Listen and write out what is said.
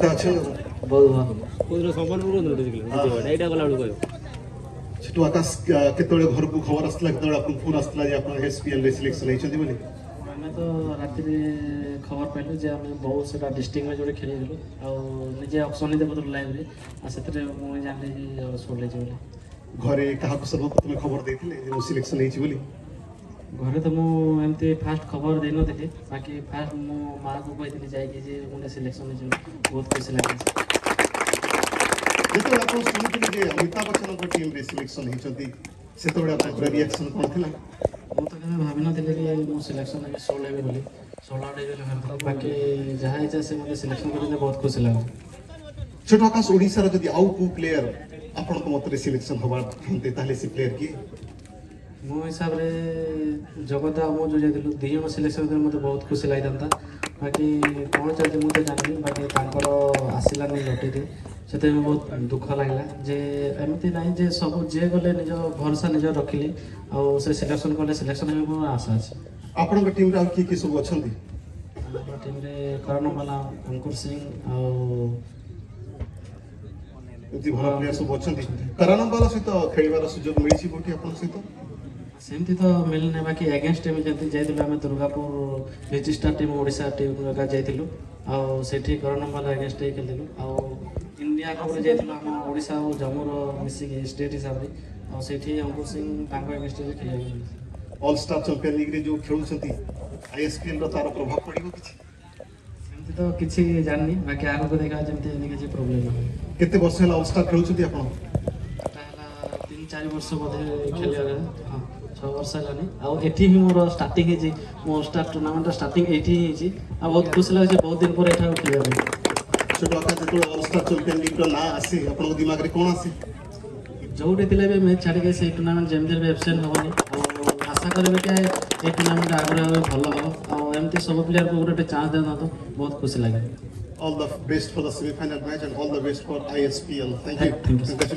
अच्छा बहुत भल कोदर संबलपुर को नोटिस एटा गला बेलू कहयो छटू आकाश केतळे घर को खबर आसला केतळे आपन फोन आसला जे आपन एसपीएल रे सिलेक्शन हेचंदी बोली आमे तो राति खबर पाइलु जे आमे बहुत सेटा डिस्ट्रिक्ट में जोड़े खेली दिलु आ निजे ऑप्शन दे बदल लाइव रे आ सेतरे मु जानले जे सोले जे बोली घरे कहा को सर्वप्रथम खबर देथिले जे सिलेक्शन हेची बोली घरे तो मुझे एमती फास्ट खबर दे नी बाकी फास्ट मो माँ को कही जाकि गोटे सिलेक्शन बहुत खुशी लगे जेतବେଳେ ଆପଣ ଶୁଣିଥିଲେ ଯେ ଅମିତାଭ ବଚ୍ଚନଙ୍କ ଟିମ୍ ରେ ସିଲେକ୍ସନ ହେଇଛନ୍ତି ସେତେବେଳେ ଆପଣଙ୍କର ରିଆକ୍ସନ କ'ଣ ଥିଲା ମୁଁ ତ କେବେ ଭାବି ନଥିଲି କି ମୁଁ ସିଲେକ୍ସନ ହେବି ସୋଲ୍ ହେବି ବୋଲି ସୋଲ୍ ଆଉଟ୍ ହେବି ବୋଲି ବାକି ଯାହା ଇଚ୍ଛା ସେ ମୋତେ ସିଲେକ୍ସନ କରିଥିଲେ ବହୁତ ଖୁସି ଲାଗୁଛି ଛୋଟ ଆକାଶ ଓଡ଼ିଶାର ଯଦି ଆଉ କେଉଁ ପ୍ଲେୟାର ଆପଣଙ୍କ ମତରେ ସିଲେକ୍ସନ ହେବା ଥାନ୍ତେ ତାହେଲେ ସେ ପ୍ଲେୟାର କିଏ ମୋ ହିସାବରେ ଜଗତ ଆଉ ମୁଁ ଯେଉଁ ଯାଇଥିଲୁ ଦୁଇ ଜଣ ସିଲେକ୍ସନ କଲେ ମୋତେ ବହୁତ ଖୁସି ଲାଗିଥାନ୍ତା ବାକି କ'ଣ ଚାଲିଛି ମୁଁ ତ ଜାଣିନି ବାକି ତାଙ୍କର ଆସିଲାନି ଲଟେରୀ ସେଥିପାଇଁ ବହୁତ ଦୁଃଖ ଲାଗିଲା ଯେ ଏମିତି ନାହିଁ ଯେ ସବୁ ଯିଏ ଗଲେ ନିଜ ଭରସା ନିଜ ରଖିଲି ଆଉ ସେ ସିଲେକ୍ସନ କଲେ ସିଲେକ୍ସନ ହେବାକୁ ମୋର ଆଶା ଅଛି ଆପଣଙ୍କ ଟିମ୍ରେ ଆଉ କିଏ କିଏ ସବୁ ଅଛନ୍ତି ଆମ ଟିମ୍ରେ କରଣବାଲା ଅଙ୍କୁର ସିଂ ଆଉ ଏମିତି ଭଲ ପ୍ଲେୟାର ସବୁ ଅଛନ୍ତି କରଣବାଲା ସହିତ ଖେଳିବାର ସୁଯୋଗ ମିଳିଛି କୋଉଠି ଆପଣଙ୍କ ସହିତ ସେମିତି ତ ମିଳିନି ବାକି ଏଗେନ୍ଷ୍ଟ ଟିମ୍ ଯେମିତି ଯାଇଥିଲୁ ଆମେ Durgapur registrar team Odisha team ଯାଇଥିଲୁ ଆଉ ସେଠି କରଣବାଲା ଏଗେନ୍ଷ୍ଟ ଖେଳିଥିଲୁ ଆଉ इंडिया कप ଯାଇଥିଲୁ ଆମ ଓଡ଼ିଶା ଆଉ ଜମ୍ମୁର ମିଶିକି ଷ୍ଟେଟ୍ ହିସାବରେ ଆଉ ସେଇଠି ଅଙ୍କୁର ସିଂ ତାଙ୍କ ଏଗେନ୍ଷ୍ଟରେ ଖେଳିବାକୁ ଅଲ୍ ଷ୍ଟାର ଚମ୍ପିୟନ ଲିଗ୍ରେ ଯେଉଁ ଖେଳୁଛନ୍ତି ଆଇଏସ୍ପିଏଲ୍ର ତାର ପ୍ରଭାବ ପଡ଼ିବ କିଛି ସେମିତି ତ କିଛି ଜାଣିନି ବାକି ଆଗକୁ ଦେଖା ଯେମିତି ଏମିତି କିଛି ପ୍ରୋବ୍ଲେମ୍ ନାହିଁ କେତେ ବର୍ଷ ହେଲା ଅଲ୍ ଷ୍ଟାର ଖେଳୁଛନ୍ତି ଆପଣ ଏଟା ହେଲା 3-4 ବର୍ଷ ବୋଧେ ଖେଳିବାର ହଁ 6 ବର୍ଷ ହେଲାନି ଆଉ ଏଠି ହିଁ ମୋର ଷ୍ଟାର୍ଟିଂ ହେଇଛି ମୋ ଷ୍ଟାର ଟୁର୍ଣ୍ଣାମେଣ୍ଟର ଷ୍ଟାର୍ଟିଂ ଏଇଠି ହିଁ ହେଇଛି ଆଉ ବହୁତ ଖୁସି ଲାଗୁଛି ବହୁତ ଦିନ ପରେ ଏଠାକୁ ଖେଳିବା ପାଇଁ छोट आकाश जो ऑल स्टार चैंपियन लीग ना आसे आपन दिमाग रे कोन आसे जोटे थिले बे मैच छाड़ी के से टूर्नामेंट जेमते बे एब्सेंट होबनी और आशा करबे के ए टूर्नामेंट आगरे भलो हो और एमती सब प्लेयर को गोटे चांस देना तो बहुत खुशी लागे all the best for the semifinal match and all the best for ISPL thank you